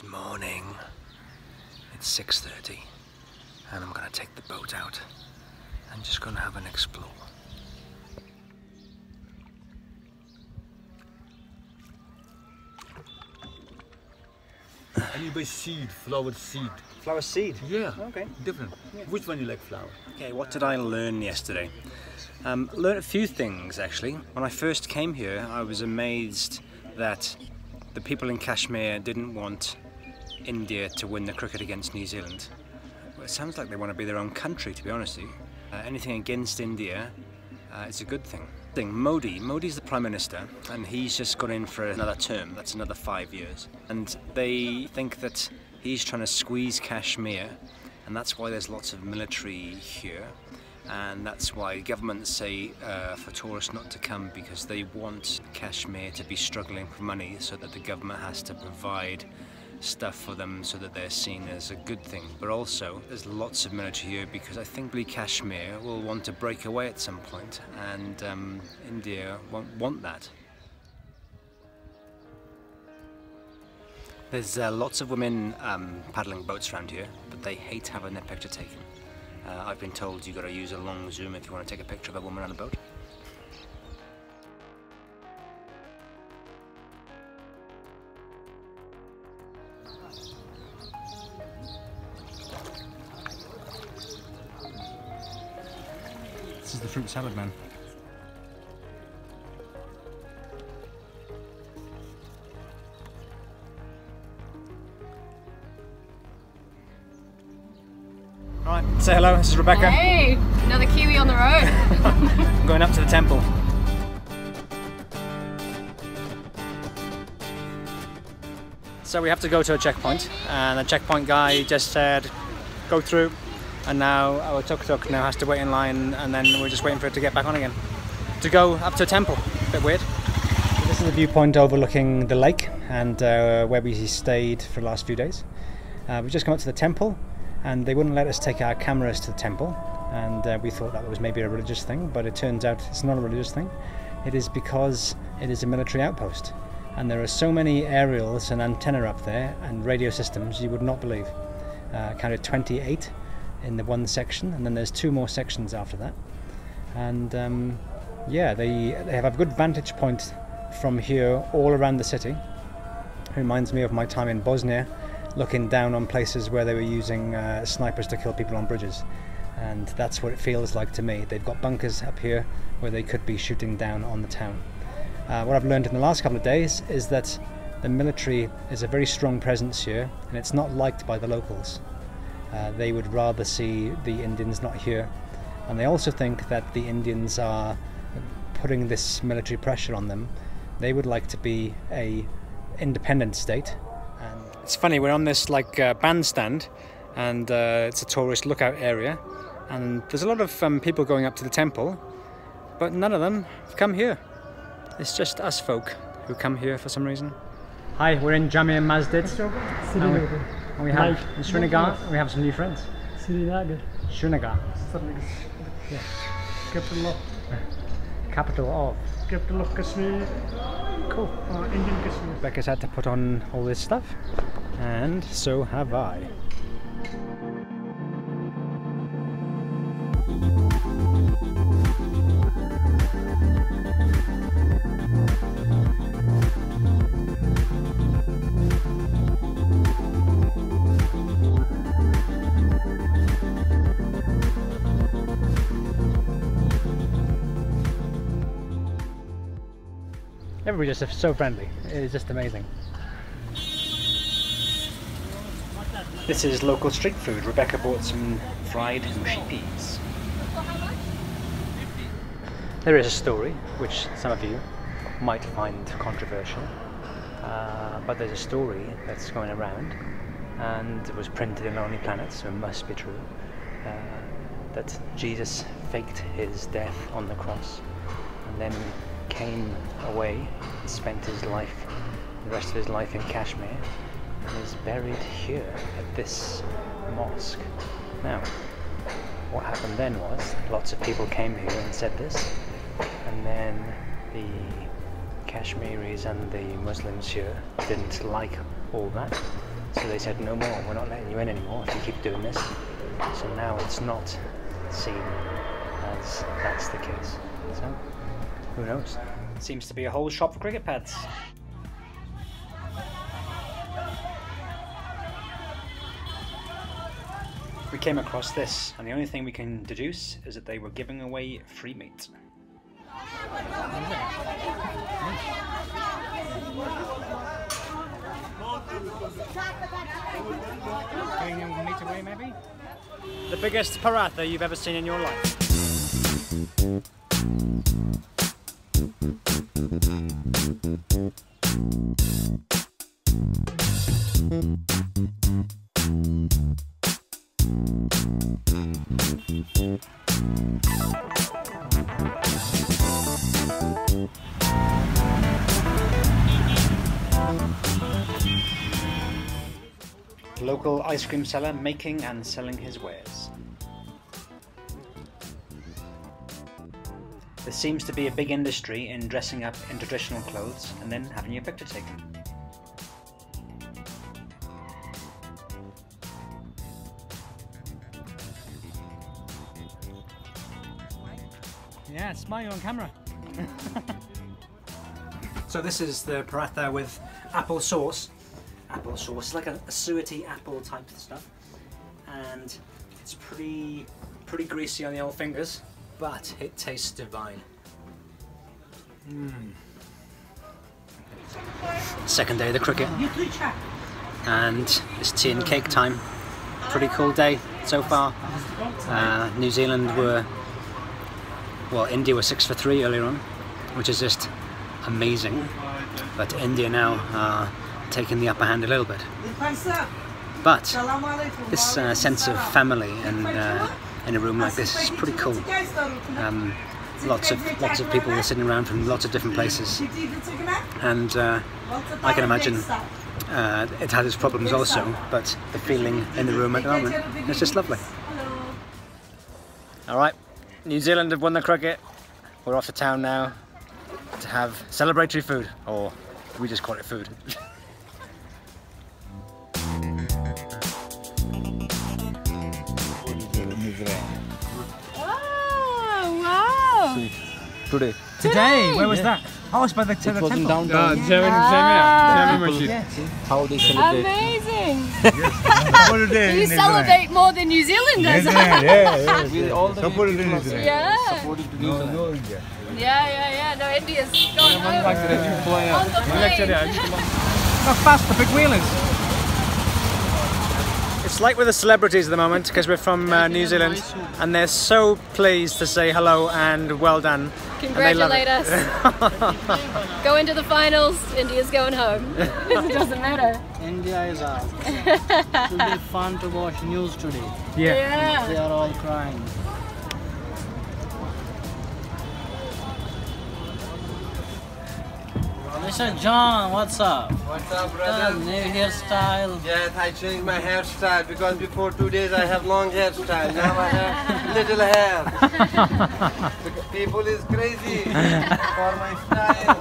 Good morning. It's 6:30 and I'm going to take the boat out. I'm just going to have an explore. And you buy seed, flower seed. Flower seed? Yeah. Okay. Different. Yeah. Which one you like flower? Okay, what did I learn yesterday? Learned a few things actually. When I first came here, I was amazed that the people in Kashmir didn't want India to win the cricket against New Zealand. Well, it sounds like they want to be their own country, to be honest with you. Anything against India is a good thing. Modi's the Prime Minister and he's just got in for another term, that's another 5 years. And they think that he's trying to squeeze Kashmir and that's why there's lots of military here. And that's why governments say for tourists not to come, because they want Kashmir to be struggling for money so that the government has to provide stuff for them so that they're seen as a good thing. But also there's lots of military here because I think Kashmir will want to break away at some point and India won't want that. There's lots of women paddling boats around here, but they hate having their picture taken. I've been told you've got to use a long zoom if you want to take a picture of a woman on a boat. This is the fruit salad man. Alright, say hello, this is Rebecca. Hey, another Kiwi on the road. I'm going up to the temple. So we have to go to a checkpoint and the checkpoint guy just said go through, and now our tuk-tuk now has to wait in line and then we're just waiting for it to get back on again to go up to a temple. A bit weird. So this is the viewpoint overlooking the lake and where we stayed for the last few days. We've just come up to the temple and they wouldn't let us take our cameras to the temple, and we thought that was maybe a religious thing, but it turns out it's not a religious thing. It is because it is a military outpost and there are so many aerials and antenna up there and radio systems you would not believe. Counted 28 in the one section, and then there's 2 more sections after that. And yeah, they have a good vantage point from here all around the city. It reminds me of my time in Bosnia, looking down on places where they were using snipers to kill people on bridges, and that's what it feels like to me. They've got bunkers up here where they could be shooting down on the town. What I've learned in the last couple of days is that the military is a very strong presence here and it's not liked by the locals. They would rather see the Indians not here, and they also think that the Indians are putting this military pressure on them. They would like to be a independent state. And it's funny, we're on this like bandstand and it's a tourist lookout area and there's a lot of people going up to the temple, but none of them have come here. It's just us folk who come here for some reason. Hi, we're in Jamia Masjid and we have in Srinagar, we have some new friends. Srinagar. Yeah. Capital of Kashmir. Cool. Indian Kashmir. Becca's had to put on all this stuff, and so have I. Everybody's just so friendly. It is just amazing. This is local street food. Rebecca bought some fried mushy peas. There is a story which some of you might find controversial, but there's a story that's going around and it was printed in Lonely Planet, so it must be true, that Jesus faked his death on the cross and then came away and spent his life, the rest of his life in Kashmir, and is buried here at this mosque. Now, what happened then was lots of people came here and said this, and then the Kashmiris and the Muslims here didn't like all that, so So they said, no more, we're not letting you in anymore if you keep doing this. So now it's not seen as that's the case. So, who knows? Seems to be a whole shop for cricket pads. We came across this, and the only thing we can deduce is that they were giving away free meat. Giving meat away, maybe? The biggest paratha you've ever seen in your life. Local ice cream seller making and selling his wares. There seems to be a big industry in dressing up in traditional clothes and then having your picture taken. Yeah, smile on camera. So this is the paratha with apple sauce. Apple sauce, it's like a suety apple type of stuff, and it's pretty greasy on the old fingers, but it tastes divine. Second day of the cricket, and it's tea and cake time. Pretty cool day so far. New Zealand were, well, India were 6 for 3 earlier on, which is just amazing, but India now are taking the upper hand a little bit. But this sense of family and in a room like this is pretty cool. Lots of people were sitting around from lots of different places, and I can imagine it had its problems also, but the feeling in the room at the moment is just lovely. Alright, New Zealand have won the cricket. We're off to town now to have celebratory food, or we just call it food. Oh, wow! Today. Today? Where was that? Oh, it's by the temple. Down. Jamia Masjid. How they celebrate. Amazing! You celebrate more than New Zealanders. Yeah. We all the Supported people India. Yeah. supporting to New Zealand. No India. Yeah. No, India's going home. On the plane. How fast the big wheel is. It's like with the celebrities at the moment, because we're from New Zealand, and they're so pleased to say hello and well done. Congratulate us. Go into the finals, India's going home. It doesn't matter. India is out. It will be fun to watch news today. Yeah. They are all crying. Mr. John, what's up? What's up, brother? New hairstyle. Yes, I changed my hairstyle because before 2 days I have long hairstyle. Now I have little hair. People is crazy for my style.